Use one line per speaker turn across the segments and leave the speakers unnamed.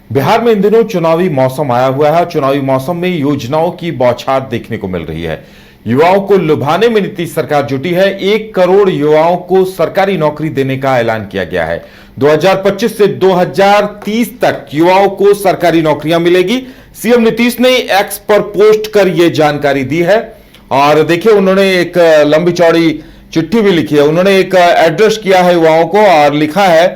बिहार में इन दिनों चुनावी मौसम आया हुआ है। चुनावी मौसम में योजनाओं की बौछार देखने को मिल रही है। युवाओं को लुभाने में नीतीश सरकार जुटी है। 1 करोड़ युवाओं को सरकारी नौकरी देने का ऐलान किया गया है। 2025 से 2030 तक युवाओं को सरकारी नौकरियां मिलेगी। सीएम नीतीश ने एक्स पर पोस्ट कर यह जानकारी दी है। और देखिए, उन्होंने एक लंबी चौड़ी चिट्ठी भी लिखी है। उन्होंने एक एड्रेस किया है युवाओं को और लिखा है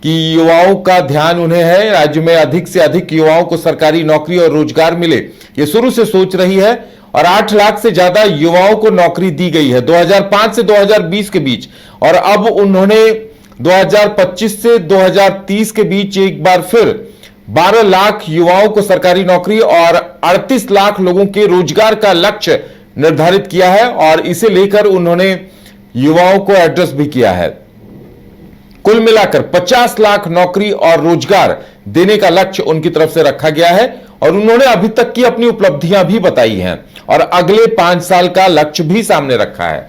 कि युवाओं का ध्यान उन्हें है। राज्य में अधिक से अधिक युवाओं को सरकारी नौकरी और रोजगार मिले, ये शुरू से सोच रही है। और 8 लाख से ज्यादा युवाओं को नौकरी दी गई है 2005 से 2020 के बीच। और अब उन्होंने 2025 से 2030 के बीच एक बार फिर 12 लाख युवाओं को सरकारी नौकरी और 38 लाख लोगों के रोजगार का लक्ष्य निर्धारित किया है। और इसे लेकर उन्होंने युवाओं को एड्रेस भी किया है। कुल मिलाकर 50 लाख नौकरी और रोजगार देने का लक्ष्य उनकी तरफ से रखा गया है। और उन्होंने अभी तक की अपनी उपलब्धियां भी बताई हैं और अगले 5 साल का लक्ष्य भी सामने रखा है।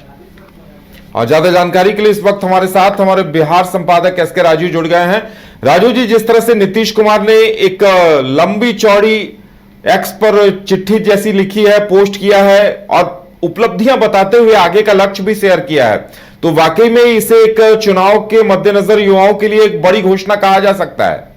और ज्यादा जानकारी के लिए इस वक्त हमारे साथ हमारे बिहार संपादक एस के राजू जुड़ गए हैं। राजू जी, जिस तरह से नीतीश कुमार ने एक लंबी चौड़ी एक्स पर चिट्ठी जैसी लिखी है, पोस्ट किया है और उपलब्धियां बताते हुए आगे का लक्ष्य भी शेयर किया है, तो वाकई में इसे एक चुनाव के मद्देनजर युवाओं के लिए एक बड़ी घोषणा कहा जा सकता है।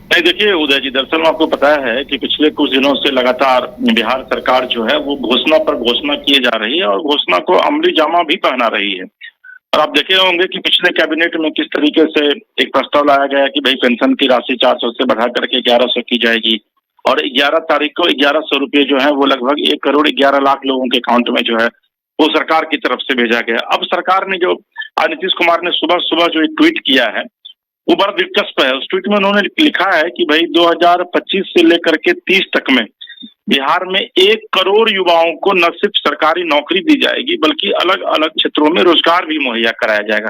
नहीं, देखिए उदय जी, दरअसल आपको पता है कि पिछले कुछ दिनों से लगातार बिहार सरकार जो है वो घोषणा पर घोषणा किए जा रही है और घोषणा को अमली जामा भी पहना रही है। और आप देखे होंगे कि पिछले कैबिनेट में किस तरीके से एक प्रस्ताव लाया गया कि भाई पेंशन की राशि 400 से बढ़ा करके 1100 की जाएगी और 11 तारीख को 1100 रुपये जो है वो लगभग 1 करोड़ 11 लाख लोगों के अकाउंट में जो है वो सरकार की तरफ से भेजा गया। अब सरकार ने जो नीतीश कुमार ने सुबह सुबह जो एक ट्वीट किया है वो बड़ा दिलचस्प है। उस ट्वीट में उन्होंने लिखा है कि भाई 2025 से लेकर के 30 तक में बिहार में 1 करोड़ युवाओं को न सिर्फ सरकारी नौकरी दी जाएगी बल्कि अलग अलग क्षेत्रों में रोजगार भी मुहैया कराया जाएगा।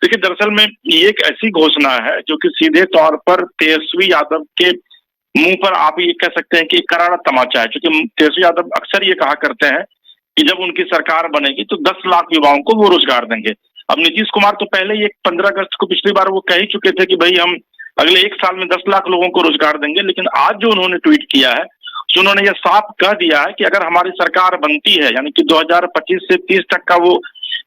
देखिए, दरअसल में ये एक ऐसी घोषणा है जो कि सीधे तौर पर तेजस्वी यादव के मुंह पर आप ये कह सकते हैं कि करारा तमाचा है। क्योंकि तेजस्वी यादव अक्सर ये कहा करते हैं कि जब उनकी सरकार बनेगी तो 10 लाख युवाओं को वो रोजगार देंगे। अब नीतीश कुमार तो पहले ही 15 अगस्त को पिछली बार वो कह ही चुके थे कि भाई हम अगले 1 साल में 10 लाख लोगों को रोजगार देंगे। लेकिन आज जो उन्होंने ट्वीट किया है तो उन्होंने ये साफ कह दिया है कि अगर हमारी सरकार बनती है, यानी कि 2025 से 30 तक का वो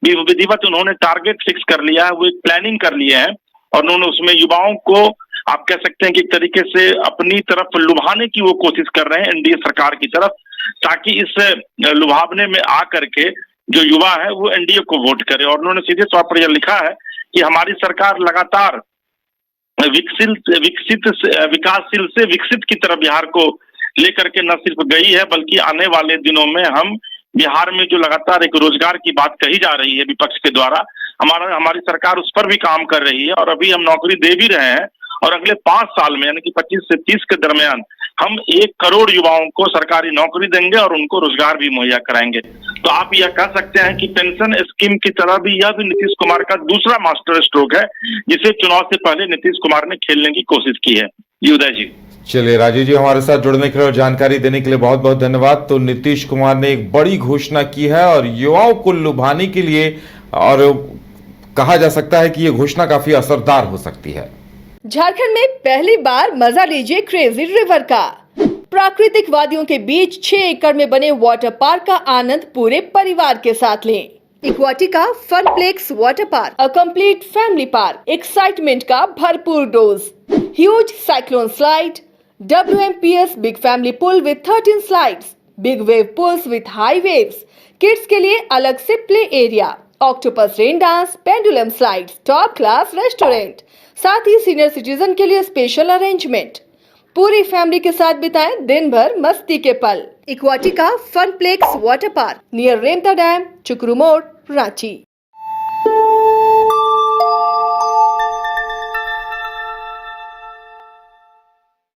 विधिवत उन्होंने टारगेट फिक्स कर लिया है, वो एक प्लानिंग कर लिया है और उन्होंने उसमें युवाओं को आप कह सकते हैं कि एक तरीके से अपनी तरफ लुभाने की वो कोशिश कर रहे हैं एनडीए सरकार की तरफ, ताकि इस लुभावने में आ करके जो युवा है वो एनडीए को वोट करे। और उन्होंने सीधे तौर पर यह लिखा है कि हमारी सरकार लगातार विकासशील से विकसित की तरफ बिहार को लेकर के न सिर्फ गई है बल्कि आने वाले दिनों में हम बिहार में जो लगातार एक रोजगार की बात कही जा रही है विपक्ष के द्वारा, हमारी सरकार उस पर भी काम कर रही है और अभी हम नौकरी दे भी रहे हैं। और अगले 5 साल में यानी कि 25 से 30 के दरमियान हम 1 करोड़ युवाओं को सरकारी नौकरी देंगे और उनको रोजगार भी मुहैया कराएंगे। तो आप यह कह सकते हैं कि पेंशन स्कीम की तरह भी यह भी नीतीश कुमार का दूसरा मास्टर स्ट्रोक है जिसे चुनाव से पहले नीतीश कुमार ने खेलने की कोशिश की है। जी उदय जी।
चलिए राजू जी, हमारे साथ जुड़ने के लिए और जानकारी देने के लिए बहुत बहुत धन्यवाद। तो नीतीश कुमार ने एक बड़ी घोषणा की है और युवाओं को लुभाने के लिए, और कहा जा सकता है कि यह घोषणा काफी असरदार हो सकती है।
झारखंड में पहली बार मजा लीजिए क्रेजी रिवर का। प्राकृतिक वादियों के बीच 6 एकड़ में बने वाटर पार्क का आनंद पूरे परिवार के साथ लें। Aquatica Funplex water park, a complete family park, excitement का भरपूर dose, huge cyclone slide, WMPS big family pool with 13 slides, big wave pools with high waves, kids के लिए अलग से play area, octopus rain dance, pendulum slides, top class restaurant, साथ ही senior citizen के लिए स्पेशल अरेंजमेंट। पूरी family के साथ बिताएं दिन भर मस्ती के पल। इक्वाटिका Funplex water park near Remta dam, चुकरू मोड़, रांची।